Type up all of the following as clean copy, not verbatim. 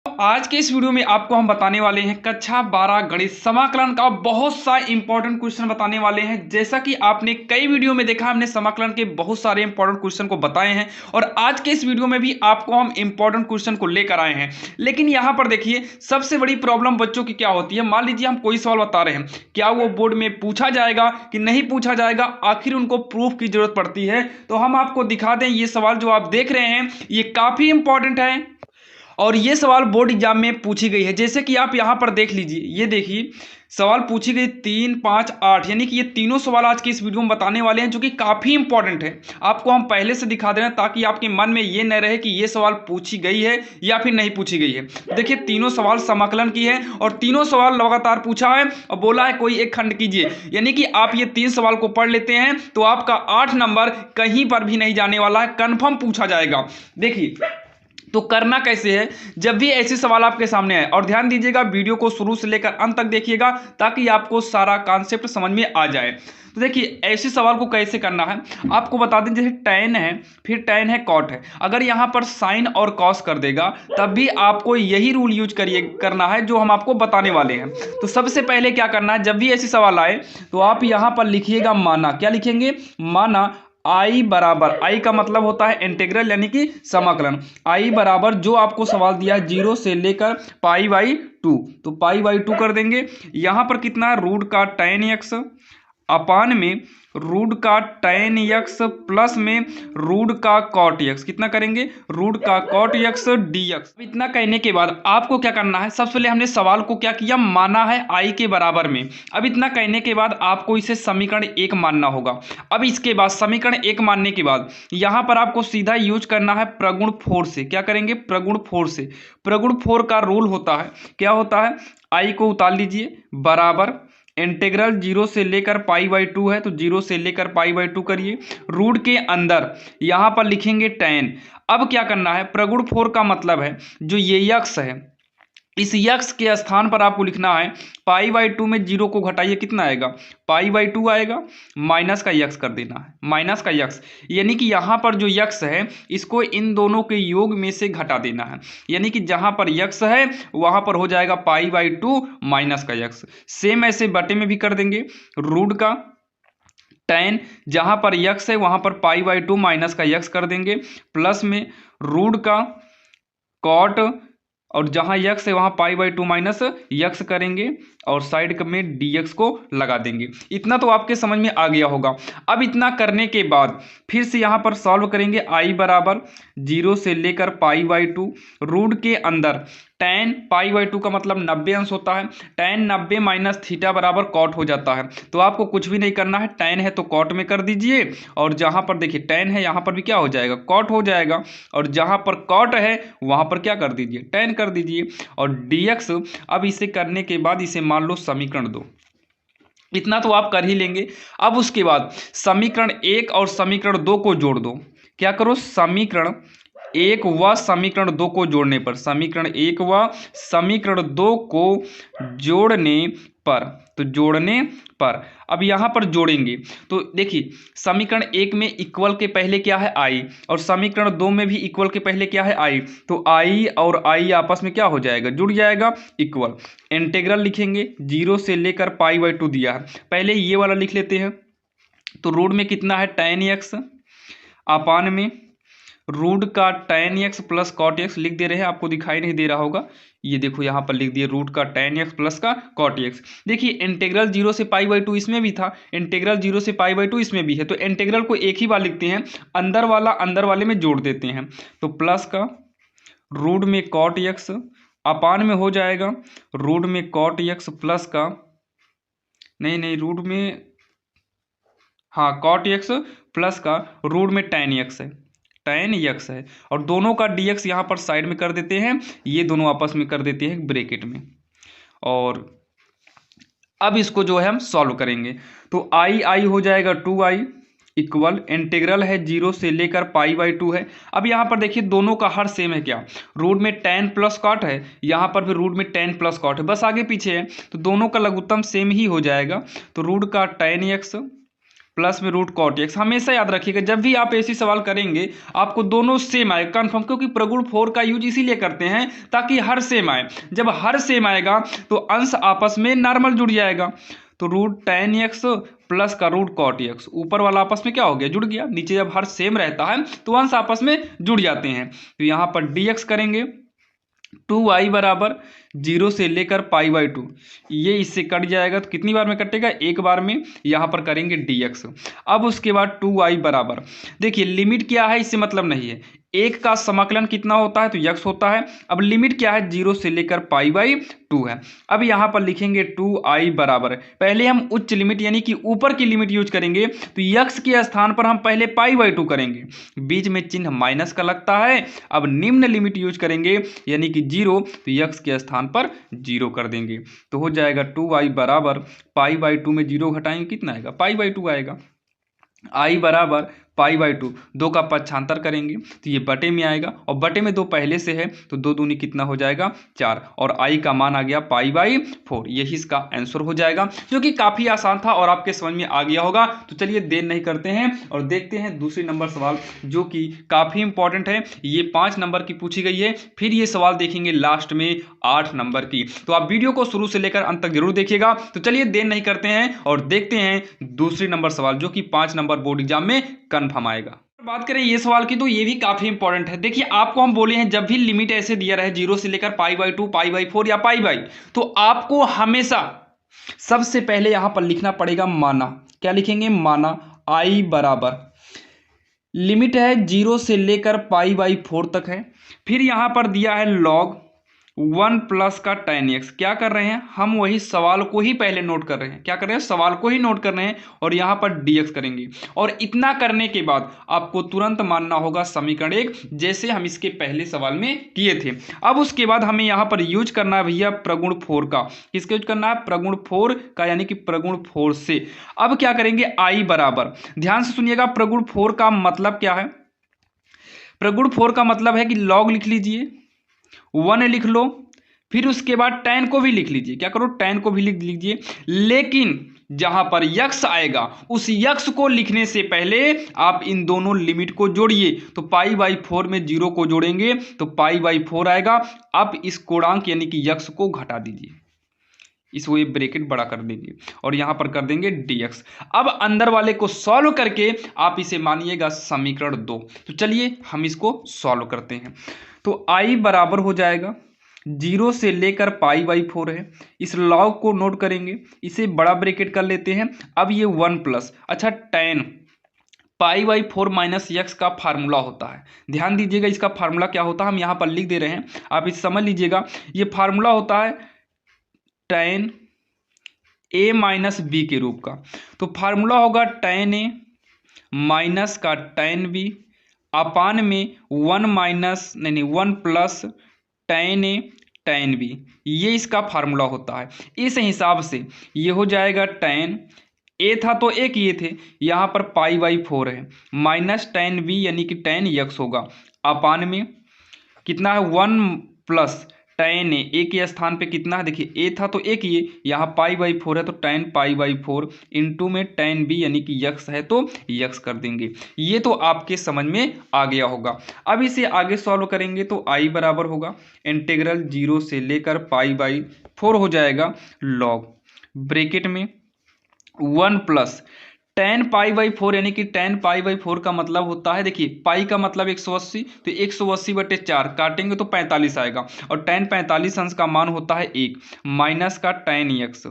आज के इस वीडियो में आपको हम बताने वाले हैं कक्षा 12 गणित समाकलन का बहुत सा इंपॉर्टेंट क्वेश्चन बताने वाले हैं। जैसा कि आपने कई वीडियो में देखा, हमने समाकलन के बहुत सारे इंपॉर्टेंट क्वेश्चन को बताए हैं और आज के इस वीडियो में भी आपको हम इंपॉर्टेंट क्वेश्चन को लेकर आए हैं। लेकिन यहां पर देखिए, सबसे बड़ी प्रॉब्लम बच्चों की क्या होती है। मान लीजिए हम कोई सवाल बता रहे हैं, क्या वो बोर्ड में पूछा जाएगा कि नहीं पूछा जाएगा, आखिर उनको प्रूफ की जरूरत पड़ती है। तो हम आपको दिखा दें, ये सवाल जो आप देख रहे हैं ये काफी इंपॉर्टेंट है और ये सवाल बोर्ड एग्जाम में पूछी गई है। जैसे कि आप यहां पर देख लीजिए, ये देखिए सवाल पूछी गई 3, 5, 8, यानी कि ये तीनों सवाल आज के इस वीडियो में बताने वाले हैं जो कि काफ़ी इंपॉर्टेंट है। आपको हम पहले से दिखा दे रहे हैं ताकि आपके मन में ये न रहे कि ये सवाल पूछी गई है या फिर नहीं पूछी गई है। देखिए तीनों सवाल समाकलन की है और तीनों सवाल लगातार पूछा है और बोला है कोई एक खंड कीजिए, यानी कि आप ये 3 सवाल को पढ़ लेते हैं तो आपका 8 नंबर कहीं पर भी नहीं जाने वाला है, कन्फर्म पूछा जाएगा। देखिए तो करना कैसे है, जब भी ऐसे सवाल आपके सामने आए, और ध्यान दीजिएगा वीडियो को शुरू से लेकर अंत तक देखिएगा ताकि आपको सारा कॉन्सेप्ट समझ में आ जाए। तो देखिए ऐसे सवाल को कैसे करना है आपको बता दें। जैसे tan है, फिर tan है, cot है, अगर यहाँ पर साइन और कॉस कर देगा तब भी आपको यही रूल यूज करना है जो हम आपको बताने वाले हैं। तो सबसे पहले क्या करना है, जब भी ऐसे सवाल आए तो आप यहाँ पर लिखिएगा माना। क्या लिखेंगे? माना आई बराबर, आई का मतलब होता है इंटीग्रल यानी कि समाकलन। आई बराबर जो आपको सवाल दिया है 0 से लेकर π/2, तो π/2 कर देंगे। यहाँ पर कितना है, रूट का tan x अपान में रूट का tan x प्लस में रूट का cot x, कितना करेंगे, रूट का cot x dx। इतना कहने के बाद आपको क्या करना है, सबसे पहले हमने सवाल को क्या किया, माना है i के बराबर में। अब इतना कहने के बाद आपको इसे समीकरण 1 मानना होगा। अब इसके बाद समीकरण 1 मानने के बाद यहाँ पर आपको सीधा यूज करना है प्रगुण 4 से। क्या करेंगे, प्रगुण 4 से। प्रगुण 4 का रूल होता है, क्या होता है, i को उतार लीजिए बराबर इंटीग्रल 0 से लेकर π/2 है तो 0 से लेकर π/2 करिए, रूट के अंदर यहां पर लिखेंगे tan। अब क्या करना है, प्रगुण 4 का मतलब है जो ये यक्स है, इस यक्स के स्थान पर आपको लिखना है π/2 में 0 को घटाइए, कितना आएगा, π/2 आएगा, माइनस का यक्स कर देना है, माइनस का यक्स, यानी कि यहाँ पर जो यक्स है इसको इन दोनों के योग में से घटा देना है, यानी कि जहाँ पर यक्स है वहाँ पर हो जाएगा π/2 माइनस का यक्स। सेम ऐसे बटे में भी कर देंगे, रूट का tan, जहाँ पर यक्स है वहाँ पर π/2 माइनस का यक्स कर देंगे, प्लस में रूट का cot, और जहां यक्स है वहां π/2 माइनस यक्स करेंगे और साइड में dx को लगा देंगे। इतना तो आपके समझ में आ गया होगा। अब इतना करने के बाद फिर से यहां पर सॉल्व करेंगे। i बराबर 0 से लेकर π/2, रूट के अंदर tan π/2 का मतलब 90 अंश होता है, tan 90 माइनस थीटा बराबर कॉट हो जाता है। तो आपको कुछ भी नहीं करना है, tan है तो कॉट में कर दीजिए और जहां पर देखिए tan है यहाँ पर भी क्या हो जाएगा, कॉट हो जाएगा, और जहां पर कॉट है वहां पर क्या कर दीजिए, tan कर दीजिए और dx। अब इसे करने के बाद इसे मान लो समीकरण 2, इतना तो आप कर ही लेंगे। अब उसके बाद समीकरण 1 और समीकरण 2 को जोड़ दो। क्या करो, समीकरण 1 व समीकरण 2 को जोड़ने पर, समीकरण 1 व समीकरण 2 को जोड़ने पर, तो जोड़ने पर अब यहाँ पर जोड़ेंगे तो देखिए समीकरण 1 में इक्वल के पहले क्या है i, और समीकरण 2 में भी इक्वल के पहले क्या है i, तो i और i आपस में क्या हो जाएगा, जुड़ जाएगा, इक्वल। इंटीग्रल लिखेंगे 0 से लेकर π/2 दिया है, पहले ये वाला लिख लेते हैं। तो रूट में कितना है, tan x अपान में रूट का tan x plus cot x लिख दे रहे हैं, आपको दिखाई नहीं दे रहा होगा, ये देखो यहाँ पर लिख दिए रूट का tan x प्लस का cot x। देखिए इंटीग्रल 0 से π/2 इसमें भी था, इंटीग्रल 0 से π/2 इसमें भी है, तो इंटीग्रल को एक ही बार लिखते हैं, अंदर वाला अंदर वाले में जोड़ देते हैं। तो प्लस का रूट में cot x अपान में हो जाएगा रूट में cot x प्लस का, नहीं रूट में, हाँ cot x प्लस का रूट में tan x है, tan x है, और दोनों का dx यहाँ पर साइड में कर देते हैं, ये दोनों आपस में कर देते हैं ब्रैकेट में। और अब इसको जो है हम सॉल्व करेंगे तो i हो जाएगा 2i इक्वल, इंटीग्रल है 0 से लेकर π/2 है। अब यहाँ पर देखिए दोनों का हर सेम है, क्या, रूट में tan प्लस cot है, यहाँ पर भी रूट में tan प्लस cot है, बस आगे पीछे है, तो दोनों का लघुत्तम सेम ही हो जाएगा। तो रूट का tan x प्लस में रूट कॉट एक्स। हमेशा याद रखिएगा जब भी आप ऐसी सवाल करेंगे आपको दोनों सेम आए कन्फर्म, क्योंकि प्रगुण 4 का यूज इसीलिए करते हैं ताकि हर सेम आए। जब हर सेम आएगा तो अंश आपस में नॉर्मल जुड़ जाएगा, तो रूट tan एक्स प्लस का रूट कॉट एक्स, ऊपर वाला आपस में क्या हो गया, जुड़ गया। नीचे जब हर सेम रहता है तो अंश आपस में जुड़ जाते हैं। तो यहां पर dx करेंगे 2y बराबर 0 से लेकर π/2, ये इससे कट जाएगा तो कितनी बार में कटेगा, एक बार में। यहां पर करेंगे dx। अब उसके बाद 2y बराबर, देखिए लिमिट क्या है इससे मतलब नहीं है, एक का समाकलन कितना होता है तो यक्स होता है। अब लिमिट क्या है, 0 से लेकर π/2 है। अब यहां पर लिखेंगे 2i बराबर, पहले हम उच्च लिमिट यानी कि ऊपर की लिमिट यूज करेंगे तो यक्स के स्थान पर हम पहले π/2 करेंगे, बीच में चिन्ह माइनस का लगता है। अब निम्न लिमिट यूज करेंगे यानी कि 0, तो यक्स के स्थान पर 0 कर देंगे, तो हो जाएगा 2i बराबर π/2 में 0 घटाएंगे कितना आएगा, π/2 आएगा। i बराबर π/2, 2 का पक्षांतर करेंगे तो ये बटे में आएगा, और बटे में 2 पहले से है तो 2 दूनी कितना हो जाएगा 4, और i का मान आ गया π/4। यही इसका आंसर हो जाएगा, जो कि काफ़ी आसान था और आपके समझ में आ गया होगा। तो चलिए देर नहीं करते हैं और देखते हैं दूसरी नंबर सवाल, जो कि काफ़ी इंपॉर्टेंट है। ये 5 नंबर की पूछी गई है, फिर ये सवाल देखेंगे लास्ट में 8 नंबर की। तो आप वीडियो को शुरू से लेकर अंत तक जरूर देखिएगा। तो चलिए देर नहीं करते हैं और देखते हैं दूसरी नंबर सवाल, जो कि 5 नंबर बोर्ड एग्जाम में कन्फर्म आएगा। बात करें ये सवाल की तो ये भी काफी इंपॉर्टेंट है। देखिए आपको हम बोले हैं जब भी लिमिट ऐसे दिया रहे 0 से लेकर π/2, π/4 या π/, तो आपको हमेशा सबसे पहले यहां पर लिखना पड़ेगा माना। क्या लिखेंगे, माना i बराबर, लिमिट है 0 से लेकर π/4 तक है, फिर यहां पर दिया है log 1 प्लस का tan x। क्या कर रहे हैं हम, वही सवाल को ही पहले नोट कर रहे हैं। क्या कर रहे हैं, सवाल को ही नोट कर रहे हैं, और यहां पर dx करेंगे। और इतना करने के बाद आपको तुरंत मानना होगा समीकरण 1, जैसे हम इसके पहले सवाल में किए थे। अब उसके बाद हमें यहां पर यूज करना है भैया प्रगुण 4 का। किसका यूज करना है, प्रगुण 4 का, यानी कि प्रगुण 4 से। अब क्या करेंगे, i बराबर, ध्यान से सुनिएगा, प्रगुण 4 का मतलब क्या है। प्रगुण 4 का मतलब है कि लॉग लिख लीजिए, 1 लिख लो, फिर उसके बाद tan को भी लिख लीजिए। क्या करो, tan को भी लिख लीजिए, लेकिन जहां पर यक्स आएगा उस यक्स को लिखने से पहले आप इन दोनों लिमिट को जोड़िए। तो π/4 में 0 को जोड़ेंगे तो π/4 आएगा। अब इस कोणांक यानी कि यक्स को घटा दीजिए, इसको ये ब्रैकेट बड़ा कर देंगे और यहां पर कर देंगे dx। अब अंदर वाले को सॉल्व करके आप इसे मानिएगा समीकरण 2। तो चलिए हम इसको सॉल्व करते हैं। तो i बराबर हो जाएगा 0 से लेकर π/4 है, इस लॉग को नोट करेंगे, इसे बड़ा ब्रैकेट कर लेते हैं। अब ये 1 प्लस, अच्छा tan π/4 माइनस यक्स का फार्मूला होता है। ध्यान दीजिएगा इसका फार्मूला क्या होता है, हम यहाँ पर लिख दे रहे हैं, आप इसे समझ लीजिएगा। ये फार्मूला होता है tan a माइनस बी के रूप का। तो फार्मूला होगा tan a माइनस का tan b अपान में 1 plus tan a tan b, ये इसका फार्मूला होता है। इस हिसाब से ये हो जाएगा tan a था तो एक ये थे, यहाँ पर π/4 है, माइनस tan b यानी कि tan x होगा, अपान में कितना है 1 प्लस tan a के स्थान पे कितना है, देखिए a था तो एक ये, यहाँ π/4 है तो tan π/4 इंटू में tan b यानी कि x है तो x कर देंगे। ये तो आपके समझ में आ गया होगा। अब इसे आगे सॉल्व करेंगे तो i बराबर होगा इंटीग्रल 0 से लेकर π/4 हो जाएगा लॉग ब्रैकेट में 1 प्लस tan π/4 यानी कि tan π/4 का मतलब होता है, देखिए पाई का मतलब 180, तो 180/4 काटेंगे तो 45 आएगा, और tan 45 अंश का मान होता है 1 माइनस का tan x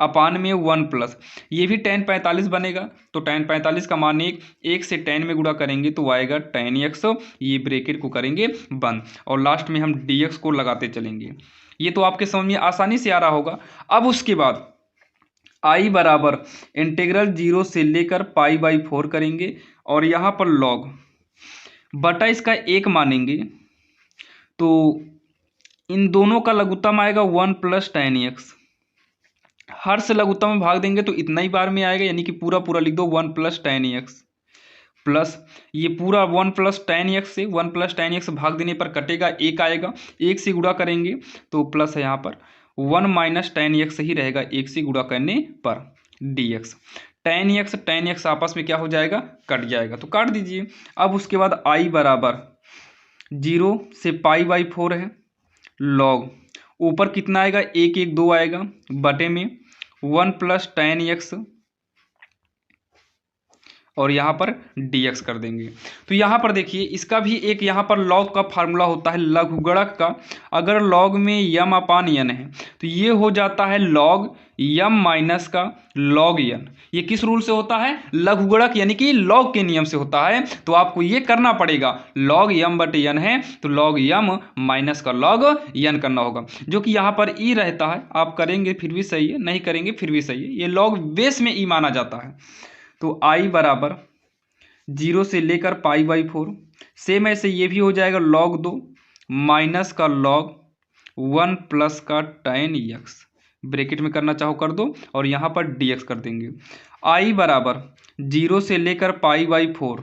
अपान में 1 प्लस, ये भी tan 45 बनेगा, तो tan 45 का मान 1 से tan में गुणा करेंगे तो आएगा tan x, ये ब्रैकेट को करेंगे बंद, और लास्ट में हम dx को लगाते चलेंगे। ये तो आपके समझ में आसानी से आ रहा होगा। अब उसके बाद i बराबर इंटीग्रल 0 से लेकर π/4 करेंगे, और यहाँ पर लॉग बटा इसका 1 मानेंगे, तो इन दोनों का लघुत्तम आएगा 1 प्लस tan x, हर से लघुत्तम में भाग देंगे तो इतना ही बार में आएगा, यानी कि पूरा पूरा लिख दो 1 प्लस tan x, प्लस ये पूरा 1 प्लस tan x से 1 प्लस tan x भाग देने पर कटेगा 1 आएगा, 1 से गुणा करेंगे तो प्लस है यहाँ पर 1 माइनस tan x ही रहेगा 1 से गुणा करने पर dx। tan x आपस में क्या हो जाएगा, कट जाएगा, तो काट दीजिए। अब उसके बाद I बराबर 0 से π/4 है, लॉग ऊपर कितना आएगा, 1 1 2 आएगा, बटे में 1 प्लस tan x और यहाँ पर dx कर देंगे। तो यहाँ पर देखिए इसका भी एक यहाँ पर लॉग का फार्मूला होता है लघुगणक का। अगर लॉग में यम अपान n है तो ये हो जाता है लॉग यम माइनस का लॉग n। ये किस रूल से होता है, लघुगणक यानी कि लॉग के नियम से होता है। तो आपको ये करना पड़ेगा, लॉग यम बटे n है तो लॉग यम माइनस का लॉग n करना होगा, जो कि यहाँ पर ई रहता है। आप करेंगे फिर भी सही है, नहीं करेंगे फिर भी सही है, ये लॉग बेस में ई माना जाता है। तो I बराबर 0 से लेकर π/4, सेम ऐसे ये भी हो जाएगा log 2 माइनस का log 1 प्लस का tan x, ब्रैकेट में करना चाहो कर दो और यहाँ पर dx कर देंगे। I बराबर 0 से लेकर π/4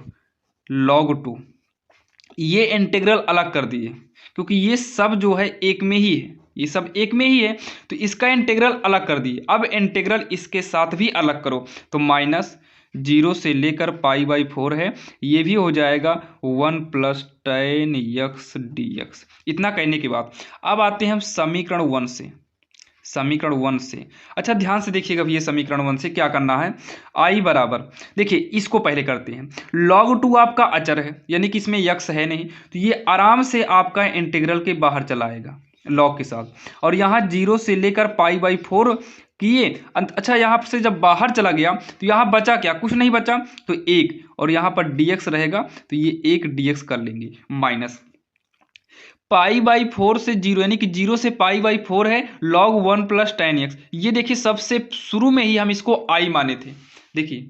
log 2, ये इंटीग्रल अलग कर दिए क्योंकि ये सब जो है एक में ही है, ये सब एक में ही है, तो इसका इंटीग्रल अलग कर दिए। अब इंटीग्रल इसके साथ भी अलग करो तो माइनस 0 से लेकर π/4 है, ये भी हो जाएगा 1 प्लस tan x dx। इतना कहने के बाद अब आते हैं हम समीकरण 1 से, समीकरण 1 से। अच्छा ध्यान से देखिएगा ये समीकरण 1 से क्या करना है। I बराबर देखिए इसको पहले करते हैं, log 2 आपका अचर है यानी कि इसमें x है नहीं, तो ये आराम से आपका इंटीग्रल के बाहर चला आएगा log के साथ, और यहाँ 0 से लेकर π/4 किए। अच्छा यहाँ से जब बाहर चला गया तो यहाँ बचा क्या, कुछ नहीं बचा, तो 1 और यहाँ पर dx रहेगा तो ये 1 dx कर लेंगे, माइनस π/4 से 0 यानी कि 0 से π/4 है log 1 प्लस tan x। ये देखिए सबसे शुरू में ही हम इसको I माने थे, देखिए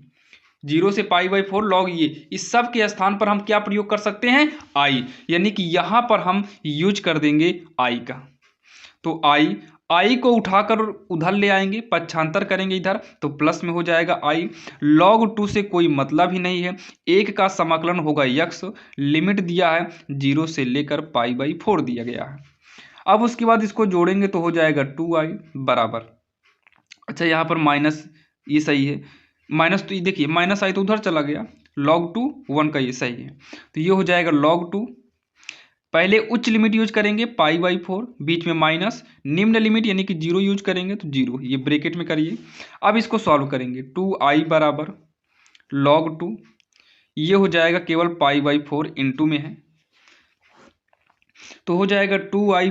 0 से π/4 log ये, इस सब के स्थान पर हम क्या प्रयोग कर सकते हैं, I, यानी कि यहाँ पर हम यूज कर देंगे I का। तो I को उठाकर उधर ले आएंगे, पक्षांतर करेंगे इधर तो प्लस में हो जाएगा I। log 2 से कोई मतलब ही नहीं है, 1 का समाकलन होगा x, लिमिट दिया है 0 से लेकर π/4 दिया गया है। अब उसके बाद इसको जोड़ेंगे तो हो जाएगा 2I बराबर, अच्छा यहाँ पर माइनस, ये सही है माइनस, तो ये देखिए माइनस I तो उधर चला गया, log 2 1 का ये सही है, तो ये हो जाएगा log 2, पहले उच्च लिमिट यूज करेंगे π/4, बीच में माइनस, निम्न लिमिट यानी कि 0 यूज करेंगे तो 0, ये ब्रैकेट में करिए। अब इसको सॉल्व करेंगे, 2I बराबर log 2, ये हो जाएगा केवल π/4 इंटू में है, तो हो जाएगा 2I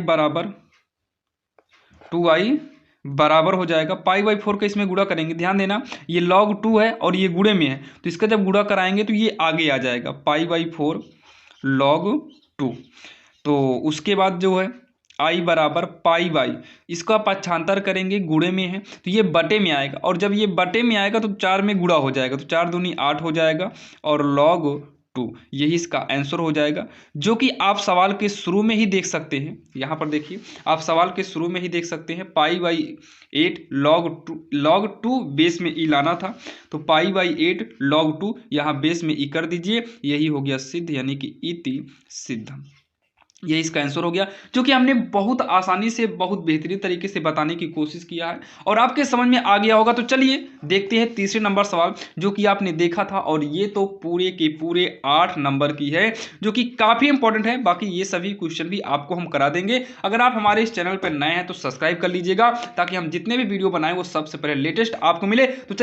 बराबर हो जाएगा π/4 का इसमें गुणा करेंगे, ध्यान देना ये log 2 है और ये गुणे में है, तो इसका जब गुणा कराएंगे तो ये आगे आ जाएगा π/4 log 2। तो उसके बाद जो है I बराबर π/, इसका पक्षांतर करेंगे, गुणे में है तो ये बटे में आएगा, और जब ये बटे में आएगा तो 4 में गुणा हो जाएगा, तो 4 दूनी 8 हो जाएगा और log 2, यही इसका आंसर हो जाएगा, जो कि आप सवाल के शुरू में ही देख सकते हैं। यहाँ पर देखिए आप सवाल के शुरू में ही देख सकते हैं π/8 log 2 बेस में ई लाना था, तो π/8 log 2 यहाँ बेस में ई कर दीजिए, यही हो गया सिद्ध, यानी कि इति सिद्धम। ये इसका आंसर हो गया, जो कि हमने बहुत आसानी से बहुत बेहतरीन तरीके से बताने की कोशिश किया है और आपके समझ में आ गया होगा। तो चलिए देखते हैं तीसरे नंबर सवाल, जो कि आपने देखा था, और ये तो पूरे के पूरे 8 नंबर की है, जो कि काफ़ी इंपॉर्टेंट है। बाकी ये सभी क्वेश्चन भी आपको हम करा देंगे। अगर आप हमारे इस चैनल पर नए हैं तो सब्सक्राइब कर लीजिएगा, ताकि हम जितने भी वीडियो बनाएं वो सबसे पहले लेटेस्ट आपको मिले। तो